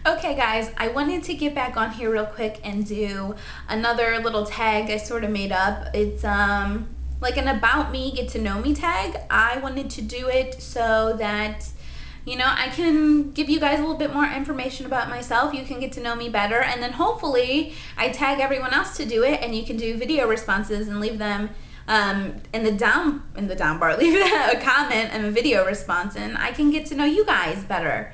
Okay guys, I wanted to get back on here real quick and do another little tag I sort of made up. It's like an about me, get to know me tag. I wanted to do it so that I can give you guys a little bit more information about myself. You can get to know me better, and then hopefully I tag everyone else to do it, and you can do video responses and leave them in the down bar. Leave a comment and a video response, and I can get to know you guys better.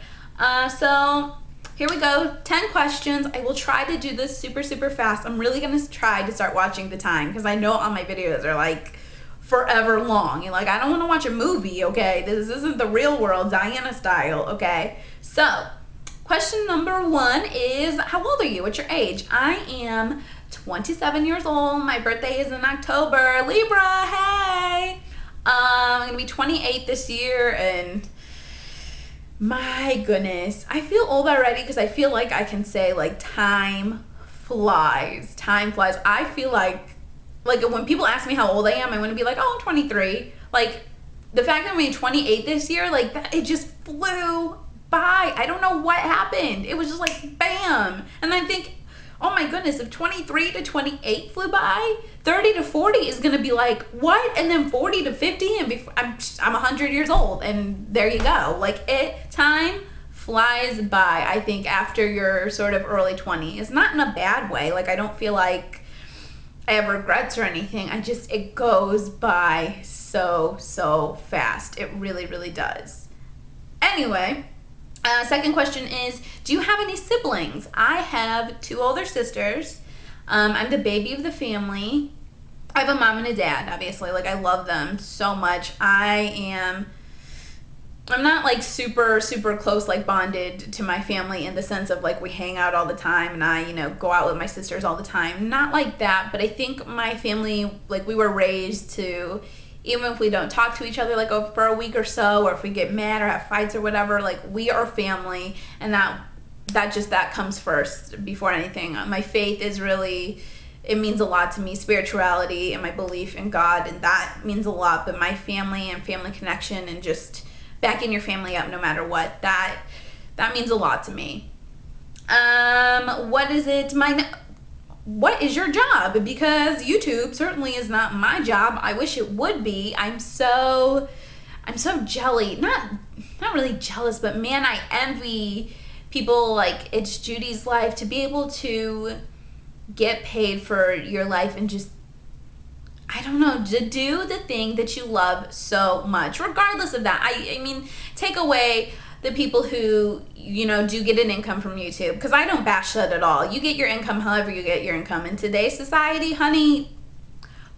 So here we go. 10 questions. I will try to do this super fast. I'm really gonna try to start watching the time because I know all my videos are like forever long. You're like, I don't want to watch a movie, okay? This isn't the real world, Diana style, okay? So, question number 1 is, how old are you? What's your age? I am 27 years old. My birthday is in October. Libra, hey! I'm gonna be 28 this year, and my goodness, I feel old already because I feel like I can say like time flies. Time flies. I feel like when people ask me how old I am, I want to be like, oh, I'm 23. Like the fact that I'm only 28 this year, like that, it just flew by. I don't know what happened. It was just like bam. And I think, oh my goodness, if 23 to 28 flew by, 30 to 40 is gonna be like what? And then 40 to 50, and I'm 100 years old, and there you go. Like time flies by. I think after your sort of early 20s, not in a bad way. Like I don't feel like I have regrets or anything. It goes by so fast. It really does. Anyway, second question is, do you have any siblings? I have 2 older sisters. I'm the baby of the family. I have a mom and a dad, obviously. Like, I love them so much. I'm not like super close, like bonded to my family in the sense of like we hang out all the time and I go out with my sisters all the time. Not like that, but I think my family, like we were raised to, even if we don't talk to each other like for a week or so, or if we get mad or have fights or whatever, like we are family, and that comes first before anything. My faith is really, it means a lot to me, spirituality and my belief in God, and that means a lot. But my family and family connection and just backing your family up no matter what, that means a lot to me. What is your job? Because YouTube certainly is not my job. I wish it would be. I'm so jelly. Not really jealous, but man, I envy people like it's Judy's life, to be able to get paid for your life and just, I don't know, to do the thing that you love so much, regardless of that. I mean, take away the people who, do get an income from YouTube, because I don't bash that at all. You get your income however you get your income. In today's society, honey,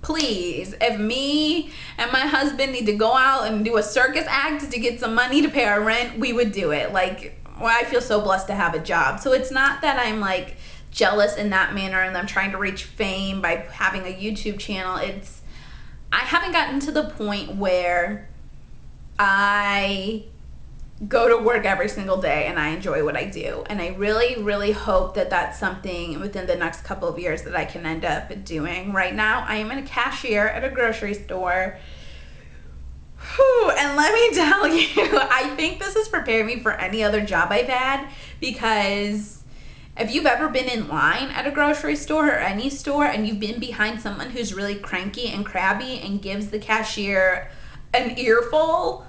please, if me and my husband need to go out and do a circus act to get some money to pay our rent, we would do it. Like, well, I feel so blessed to have a job. So it's not that I'm like jealous in that manner and I'm trying to reach fame by having a YouTube channel. I haven't gotten to the point where I go to work every single day and I enjoy what I do, and I really hope that that's something within the next couple of years that I can end up doing. Right now I am a cashier at a grocery store. Whew, and let me tell you, I think this has prepared me for any other job I've had, because if you've ever been in line at a grocery store or any store and you've been behind someone who's really cranky and crabby and gives the cashier an earful,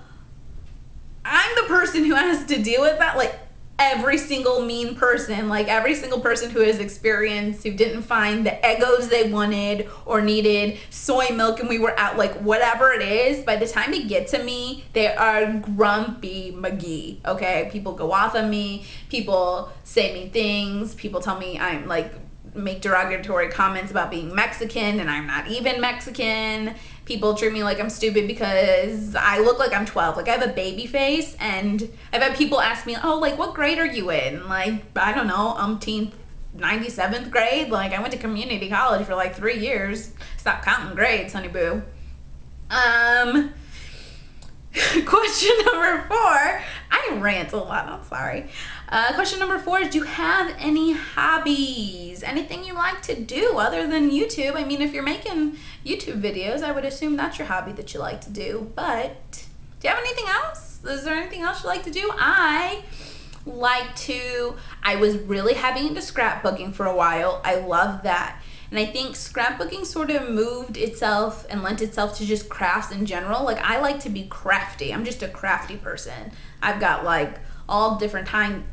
I'm the person who has to deal with that. Like every single mean person, like every single person who has experienced, who didn't find the Eggos they wanted or needed soy milk and we were out, like whatever it is, by the time they get to me, they are grumpy McGee, okay? People go off on me, people say mean things, people tell me I'm like, make derogatory comments about being Mexican, and I'm not even Mexican. People treat me like I'm stupid because I look like I'm 12. Like I have a baby face, and I've had people ask me, oh, like what grade are you in? Like, I don't know, 97th grade. Like I went to community college for like 3 years. Stop counting grades, honey boo. Question number 4. I rant a lot, I'm sorry. Question number 4 is, do you have any hobbies? Anything you like to do other than YouTube? I mean, if you're making YouTube videos, I would assume that's your hobby that you like to do, but do you have anything else? Is there anything else you like to do? I like to, I was really heavy into scrapbooking for a while. I love that. And I think scrapbooking sort of moved itself and lent itself to just crafts in general. Like, I like to be crafty. I'm just a crafty person. I've got like all different kinds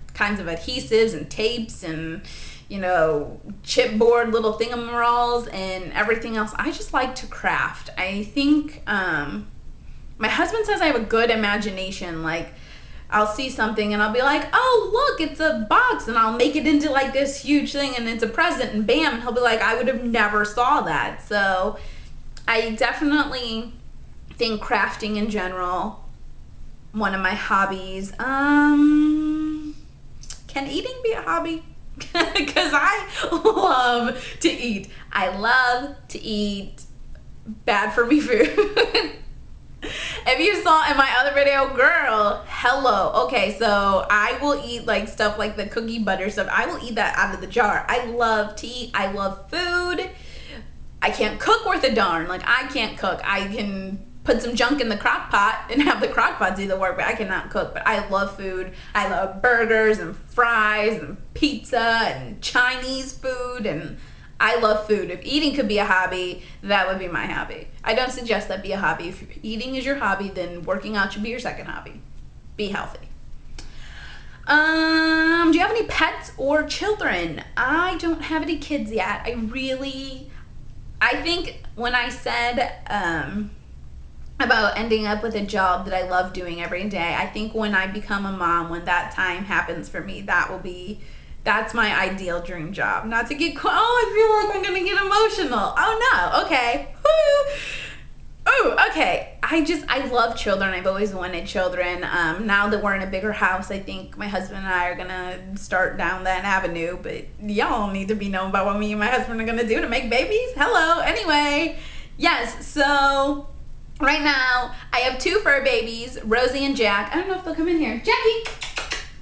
of adhesives and tapes and, you know, chipboard little thingamaralls and everything else. I just like to craft. I think my husband says I have a good imagination. Like, I'll see something and I'll be like, oh, look, it's a box, and I'll make it into like this huge thing and it's a present, and bam, and he'll be like, I would have never saw that. So I definitely think crafting in general, one of my hobbies. Can eating be a hobby? Because I love to eat. I love to eat bad for me food. If you saw in my other video, girl, hello. Okay, so I will eat like stuff like the cookie butter stuff. I will eat that out of the jar. I love to eat. I love food. I can't cook worth a darn. Like, I can't cook. I can put some junk in the crock pot and have the crock pot do the work, but I cannot cook. But I love food. I love burgers and fries and pizza and Chinese food, and I love food. If eating could be a hobby, that would be my hobby. I don't suggest that be a hobby. If eating is your hobby, then working out should be your second hobby. Be healthy. Do you have any pets or children? I don't have any kids yet. I think when I said about ending up with a job that I love doing every day, I think when I become a mom, when that time happens for me, that's my ideal dream job. Not to get, I feel like I'm gonna get emotional. Oh no, okay. Oh, okay. I love children. I've always wanted children. Now that we're in a bigger house, I think my husband and I are gonna start down that avenue, but y'all need to be known about what me and my husband are gonna do to make babies. Hello, anyway. Yes, so right now I have 2 fur babies, Rosie and Jack. I don't know if they'll come in here. Jackie,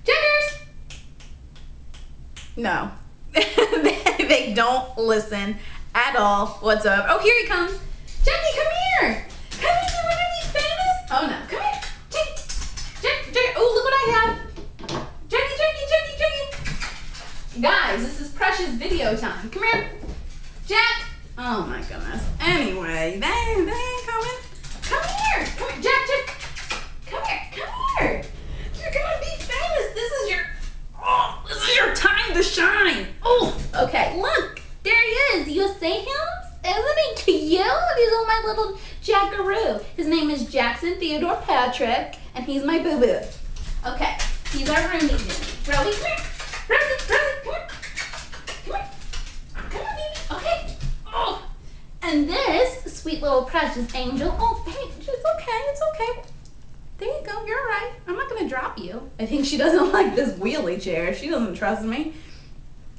Jackers. No, they don't listen at all. What's up? Oh, here he comes. Jackie, come here. Come here, you want to be famous? Oh no, come here. Jackie. Oh, look what I have. Jackie. Guys, this is precious video time. Come here. Jack. Oh my goodness. Anyway, they ain't coming. Come here. Jack. Come here. You're gonna be famous. This is your time to shine. Oh, okay. Look, there he is. You see him? Isn't he cute? He's on my little Jackaroo. His name is Jackson Theodore Patrick, and he's my boo-boo. Okay, he's our roomie. Rosie, come here. Rosie, come here. Come on, baby. Okay. Oh, and this sweet little precious angel. Oh, hey, it's okay. There you go, you're all right. I'm not gonna drop you. I think she doesn't like this wheelie chair. She doesn't trust me.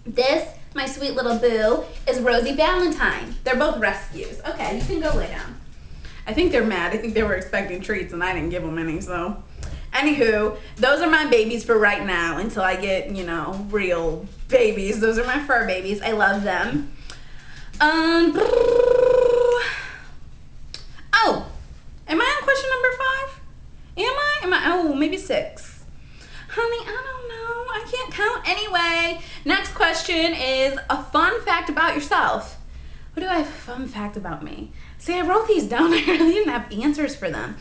This, my sweet little boo, is Rosie Valentine. They're both rescues. Okay, you can go lay down. I think they're mad. I think they were expecting treats and I didn't give them any, so. Anywho, those are my babies for right now until I get, real babies. Those are my fur babies. I love them. Oh, am I on question number 5? Am I? Oh, maybe 6. Honey, I don't know. I can't count. Anyway, next question is a fun fact about yourself. What do I have a fun fact about me? See, I wrote these down. I really didn't have answers for them.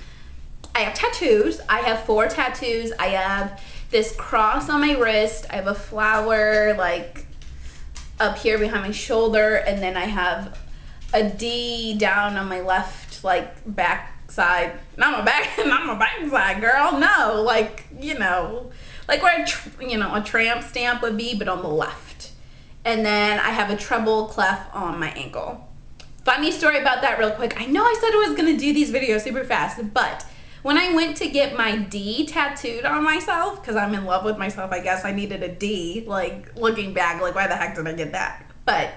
I have tattoos. I have 4 tattoos. I have this cross on my wrist. I have a flower, like, up here behind my shoulder. And then I have a D down on my left, like, back side. Not my back side, girl. No, like, like where a tramp stamp would be, but on the left. And then I have a treble clef on my ankle. Funny story about that real quick. I know I said I was gonna do these videos super fast, but when I went to get my D tattooed on myself, because I'm in love with myself, I guess I needed a D, like, looking back, like, why the heck did I get that? But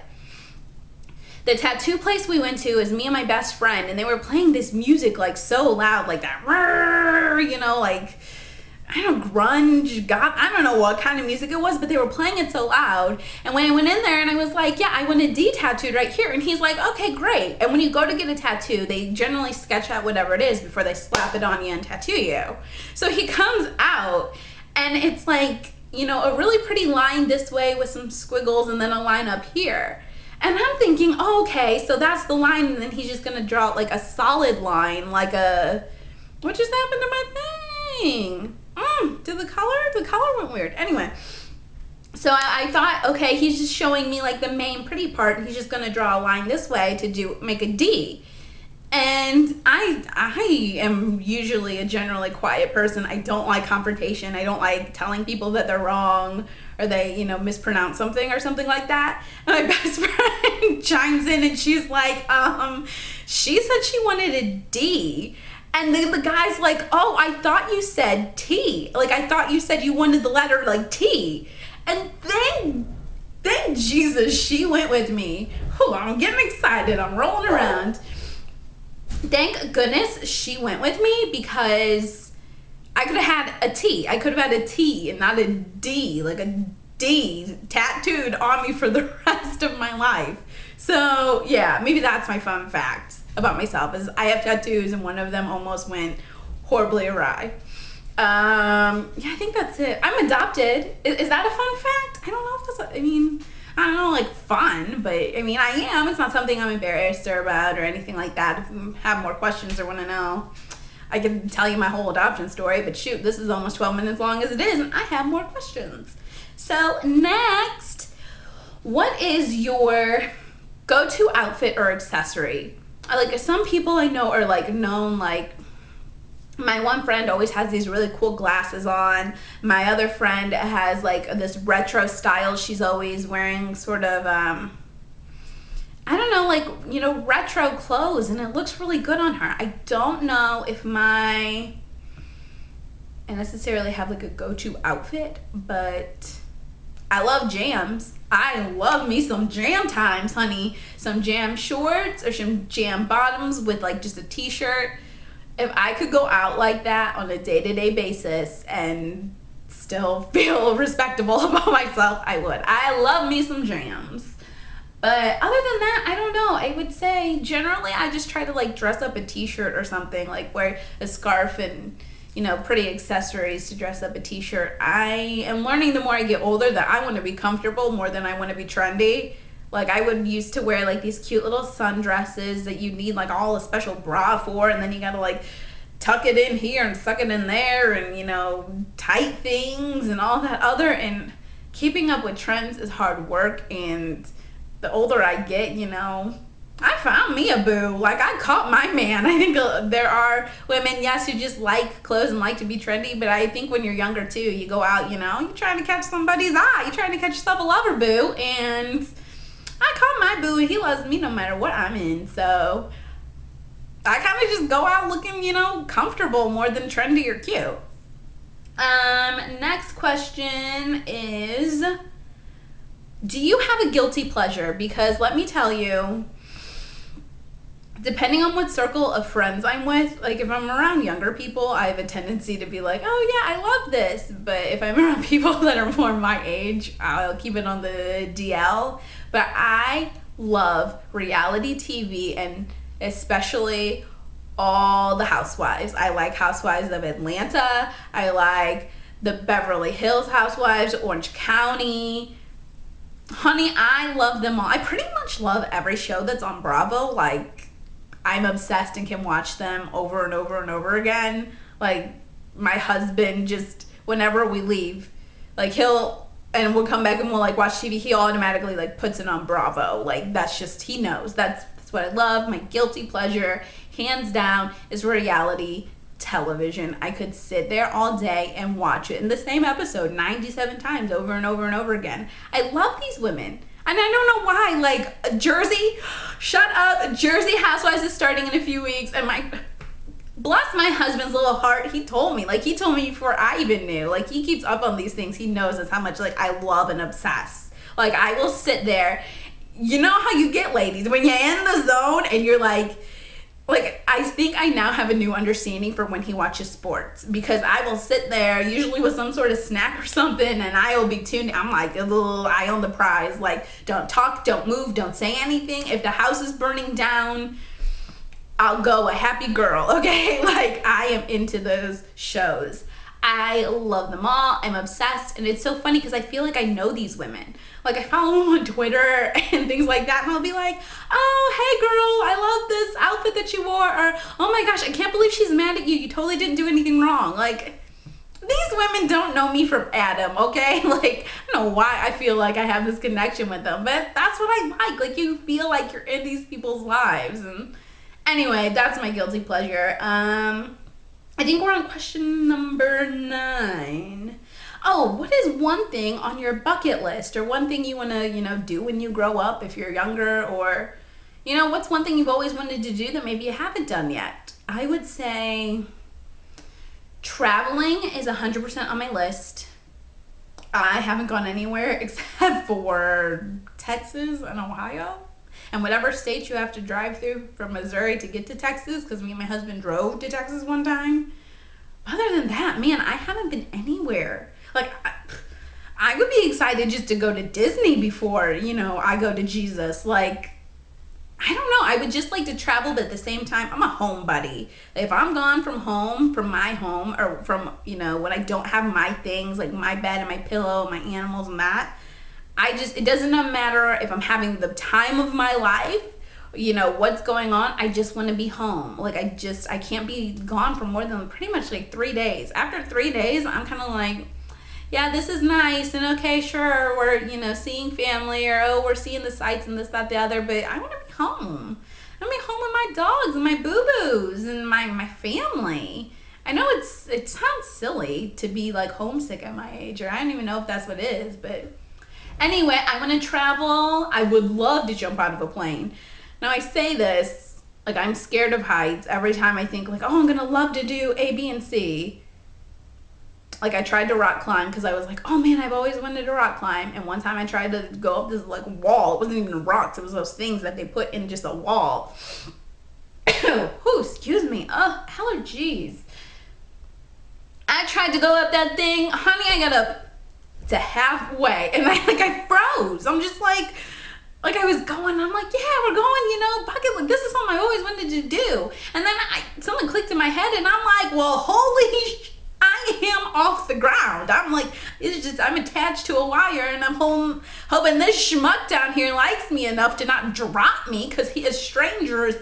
the tattoo place we went to is me and my best friend, and they were playing this music, like, so loud, like that, like, I don't know, grunge, goth, I don't know what kind of music it was, but they were playing it so loud. And when I went in there and I was like, yeah, I want a D tattooed right here. And he's like, okay, great. And when you go to get a tattoo, they generally sketch out whatever it is before they slap it on you and tattoo you. So he comes out and it's like you know, a really pretty line this way with some squiggles and then a line up here. And I'm thinking, oh, okay, so that's the line, and then he's just gonna draw like a solid line, like a, what just happened to my thing? Did the color went weird. Anyway, so I thought, okay, he's just showing me like the main pretty part, and he's just gonna draw a line this way to make a D. And I am usually a generally quiet person. I don't like confrontation. I don't like telling people that they're wrong or they, you know, mispronounce something or something like that. And my best friend chimes in and she's like, she said she wanted a D. And then the guy's like, oh, I thought you said T. Like, I thought you said you wanted the letter like T. And thank Jesus she went with me. Hold on, I'm getting excited. I'm rolling around. Thank goodness she went with me, because I could have had a T. I could have had a T and not a D, like a D tattooed on me for the rest of my life. So yeah, maybe that's my fun fact about myself, is I have tattoos and one of them almost went horribly awry. Yeah, I think that's it. I'm adopted. Is that a fun fact? I don't know if that's, I don't know, like fun, but I mean, I am. It's not something I'm embarrassed or about or anything like that. If you have more questions or want to know, I can tell you my whole adoption story, but shoot, this is almost 12 minutes long as it is, and I have more questions. So next, what is your go-to outfit or accessory? Like, some people I know are like known, like, my one friend always has these really cool glasses on. My other friend has like this retro style. She's always wearing sort of, I don't know, like, you know, retro clothes, and it looks really good on her. I don't know if I necessarily have like a go-to outfit, but I love jams. I love me some jam times, honey. Some jam shorts or some jam bottoms with like just a t-shirt. If I could go out like that on a day-to-day basis and still feel respectable about myself, I would. I love me some jams. But other than that, I don't know. I would say generally I just try to like dress up a t-shirt or something, like wear a scarf and, you know, pretty accessories to dress up a t-shirt. I am learning the more I get older that I want to be comfortable more than I want to be trendy. Like, I would used to wear like these cute little sundresses that you need like all a special bra for, and then you gotta like tuck it in here and suck it in there, and, you know, tight things and all that other, and keeping up with trends is hard work. And the older I get, you know, I found me a boo. Like, I caught my man. I think there are women, yes, who just like clothes and like to be trendy, but I think when you're younger too, you go out, you know, you're trying to catch somebody's eye, you're trying to catch yourself a lover, boo. And I caught my boo, and he loves me no matter what I'm in. So I kind of just go out looking, you know, comfortable more than trendy or cute. Next question is, do you have a guilty pleasure? Because let me tell you, depending on what circle of friends I'm with, like if I'm around younger people, I have a tendency to be like, oh yeah, I love this. But if I'm around people that are more my age, I'll keep it on the DL. But I love reality TV, and especially all the housewives. I like Housewives of Atlanta. I like the Beverly Hills Housewives, Orange County. Honey, I love them all. I pretty much love every show that's on Bravo. Like, I'm obsessed and can watch them over and over and over again. Like, my husband just, whenever we leave, like, we'll come back and we'll like watch TV, he automatically like puts it on Bravo. Like, that's just, he knows. That's what I love. My guilty pleasure, hands down, is reality television. I could sit there all day and watch it in the same episode 97 times over and over and over again. I love these women. And I don't know why, like, Jersey, shut up, Jersey Housewives is starting in a few weeks, and bless my husband's little heart, he told me before I even knew. Like, he keeps up on these things. He knows that's how much, like, I love and obsess. Like, I will sit there. You know how you get, ladies, when you're in the zone and you're like, I think I now have a new understanding for when he watches sports, because I will sit there, usually with some sort of snack or something, and I will be tuned. I'm like a little eye on the prize. Like, don't talk, don't move, don't say anything. If the house is burning down, I'll go a happy girl, okay? Like, I am into those shows. I love them all. I'm obsessed. And it's so funny because I feel like I know these women. Like I follow them on Twitter and things like that. And I'll be like, oh, hey girl, I love this outfit that you wore. Or, oh my gosh, I can't believe she's mad at you. You totally didn't do anything wrong. Like, these women don't know me from Adam, okay? Like, I don't know why I feel like I have this connection with them, but that's what I like. Like, you feel like you're in these people's lives. And anyway, that's my guilty pleasure. I think we're on question number 9. Oh, what is one thing on your bucket list, or one thing you want to, do when you grow up if you're younger, or, what's one thing you've always wanted to do that maybe you haven't done yet? I would say traveling is 100% on my list. I haven't gone anywhere except for Texas and Ohio. And whatever state you have to drive through from Missouri to get to Texas, because me and my husband drove to Texas one time. Other than that, man, I haven't been anywhere. Like, I would be excited just to go to Disney before, I go to Jesus. Like, I don't know. I would just like to travel, but at the same time, I'm a homebody. If I'm gone from home, from my home, or from, when I don't have my things, like my bed and my pillow, my animals and that, it doesn't matter if I'm having the time of my life, what's going on. I just want to be home. Like, I can't be gone for more than pretty much like 3 days. After 3 days, I'm kind of like, yeah, this is nice, and okay, sure, we're, seeing family, or, oh, we're seeing the sights and this, that, the other, but I want to be home. I want to be home with my dogs and my boo-boos and my family. I know it sounds silly to be like homesick at my age, or I don't even know if that's what it is, but anyway, I want to travel. I would love to jump out of a plane. Now, I say this, like, I'm scared of heights every time I think, like, oh, I'm going to love to do A, B, and C. Like, I tried to rock climb because I was like, oh, man, I've always wanted to rock climb. And one time I tried to go up this, like, wall. It wasn't even rocks. It was those things that they put in just a wall. Ooh, excuse me. Allergies. I tried to go up that thing. Honey, I got up to halfway. And I froze. I'm just like I was going, I'm like, yeah, we're going, bucket list. This is something I always wanted to do. And then something clicked in my head, and I'm like, well, I am off the ground. I'm like, I'm attached to a wire, and I'm hoping this schmuck down here likes me enough to not drop me, because a stranger is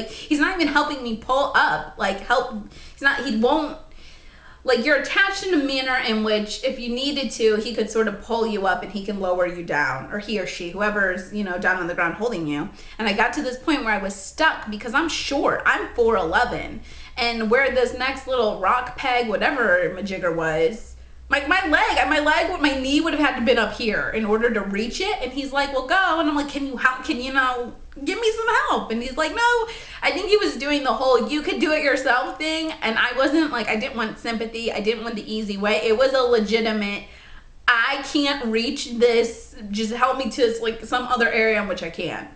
he's not even helping me pull up. He won't. Like, you're attached in a manner in which, if you needed to, he could sort of pull you up and he can lower you down, or he or she, whoever's, down on the ground holding you. And I got to this point where I was stuck because I'm short. I'm 4'11", and where this next little rock peg, whatever majigger was, my knee would have had to been up here in order to reach it. And he's like, well, go. And I'm like, can you help? Can you give me some help? And he's like, no. I think he was doing the whole you could do it yourself thing. And I wasn't like, I didn't want sympathy. I didn't want the easy way. It was a legitimate, I can't reach this. Just help me to like some other area in which I can.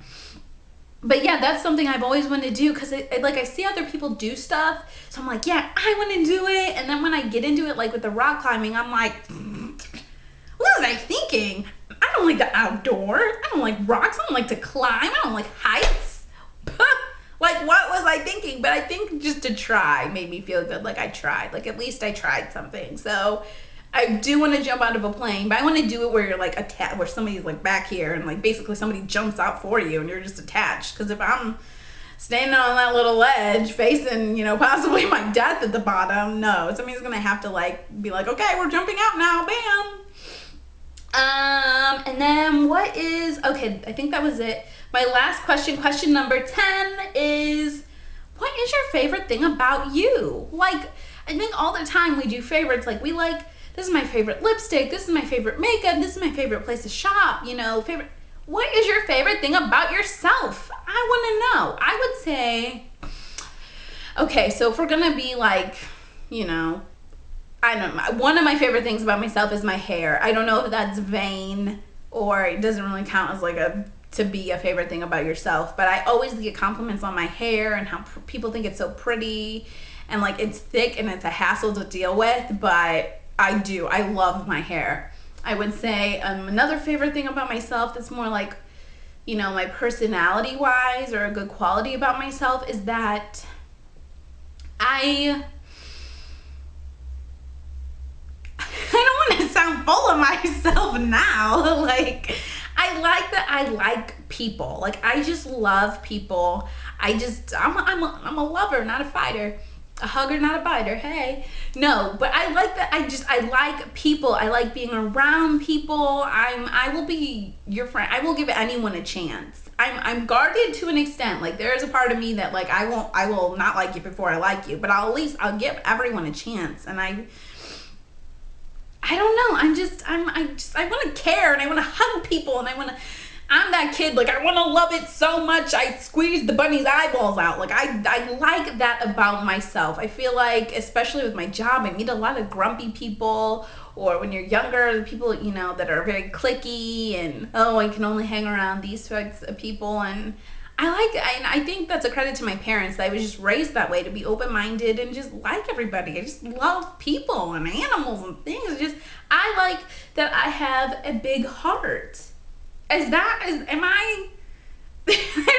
But yeah, that's something I've always wanted to do, because I see other people do stuff, so I'm like, yeah, I want to do it. And then when I get into it, like with the rock climbing, I'm like, what was I thinking? I don't like the outdoor. I don't like rocks. I don't like to climb. I don't like heights. Like, what was I thinking? But I think just to try made me feel good. Like, I tried. Like, at least I tried something. So I do want to jump out of a plane, but I want to do it where you're like attached, where somebody's like back here, and like basically somebody jumps out for you and you're just attached. Because if I'm standing on that little ledge facing, possibly my death at the bottom, no, somebody's gonna have to like be like, okay, we're jumping out now, bam. And then okay, I think that was it. My last question number 10 is, what is your favorite thing about you? Like, I think all the time we do favorites, like we like, this is my favorite lipstick, this is my favorite makeup, this is my favorite place to shop, favorite. What is your favorite thing about yourself? I want to know. I would say, okay, so if we're going to be like, I don't know, one of my favorite things about myself is my hair. I don't know if that's vain or it doesn't really count as to be a favorite thing about yourself, but I always get compliments on my hair and how people think it's so pretty, and like it's thick and it's a hassle to deal with, but I love my hair. I would say another favorite thing about myself that's more like, my personality wise, or a good quality about myself, is that I don't know, one of my favorite things about myself is my hair. I don't know if that's vain or it doesn't really count as a favorite thing about yourself, but I always get compliments on my hair and how people think it's so pretty, and like it's thick and it's a hassle to deal with, but I do love my hair. I would say another favorite thing about myself that's more like, my personality wise, or a good quality about myself, is that I don't want to sound full of myself now. Like, I like that I like people. Like, I just love people. I'm a lover, not a fighter. A hugger, not a biter. Hey. No, but I like that. I like people. I like being around people. I will be your friend. I will give anyone a chance. I'm guarded to an extent. Like, there is a part of me that, like, I will not like you before I like you, but I'll give everyone a chance. And I don't know. I want to care, and I want to hug people, and I'm that kid, like, I want to love it so much I squeeze the bunny's eyeballs out. Like, I like that about myself. I feel like, especially with my job, I meet a lot of grumpy people, or when you're younger, the people, you know, that are very cliquey, and, oh, I can only hang around these types of people. And I think that's a credit to my parents, that I was just raised that way, to be open-minded and just like everybody. I just love people and animals and things. I like that I have a big heart. There's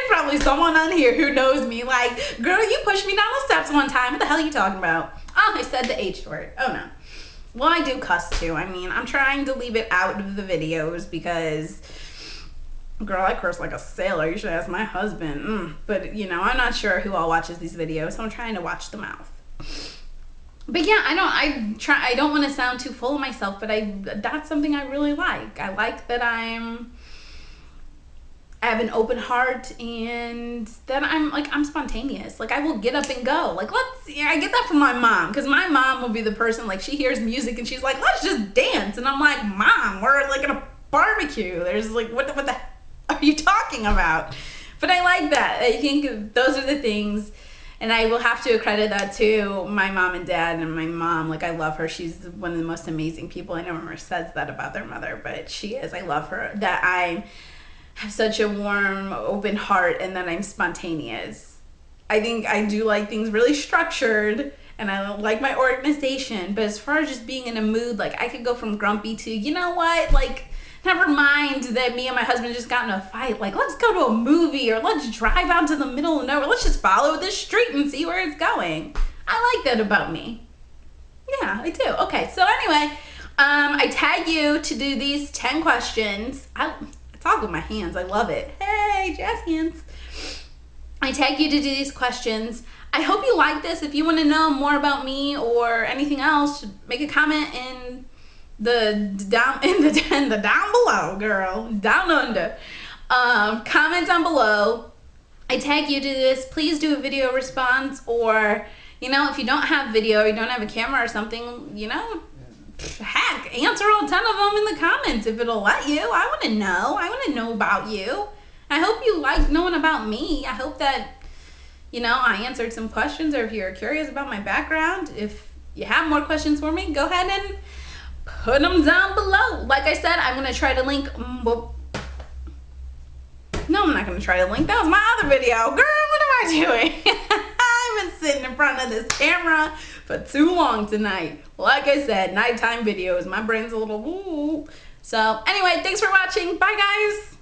probably someone on here who knows me, like, girl, you pushed me down the steps one time. What the hell are you talking about? Oh, I said the H word. Oh, no. Well, I do cuss, too. I mean, I'm trying to leave it out of the videos because, girl, I curse like a sailor. You should ask my husband. But, you know, I'm not sure who all watches these videos, so I'm trying to watch the mouth. But yeah, I don't want to sound too full of myself, but that's something I really like. I like that I have an open heart, and that I'm spontaneous. Like, I will get up and go. Like, I get that from my mom, because my mom will be the person, like, she hears music and she's like, let's just dance. And I'm like, Mom, we're like at a barbecue. There's like, what the are you talking about? But I like that. I think those are the things, and I will have to accredit that to my mom and dad. And my mom, like, I love her. She's one of the most amazing people. I never says that about their mother, but she is. I love her. That I have such a warm, open heart, and that I'm spontaneous. I think I do like things really structured, and I like my organization. But as far as just being in a mood, like, I could go from grumpy to, you know what, like, never mind that me and my husband just got in a fight. Like, let's go to a movie, or let's drive out to the middle of nowhere. Let's just follow this street and see where it's going. I like that about me. Yeah, I do. Okay, so anyway, I tag you to do these 10 questions. I talk with my hands. I love it. Hey, jazz hands. I tag you to do these questions. I hope you like this. If you want to know more about me or anything else, make a comment in the down below, girl. Down under. Comment down below. I tag you to this. Please do a video response, or, you know, if you don't have video or you don't have a camera or something, you know, heck, answer all 10 of them in the comments if it'll let you. I want to know. I want to know about you. I hope you like knowing about me. I hope that, you know, I answered some questions, or if you're curious about my background, if you have more questions for me, go ahead and put them down below. Like I said, I'm going to try to link. No, I'm not going to try to link. That was my other video. Girl, what am I doing? I've been sitting in front of this camera for too long tonight. Like I said, nighttime videos. My brain's a little woo. So anyway, thanks for watching. Bye, guys.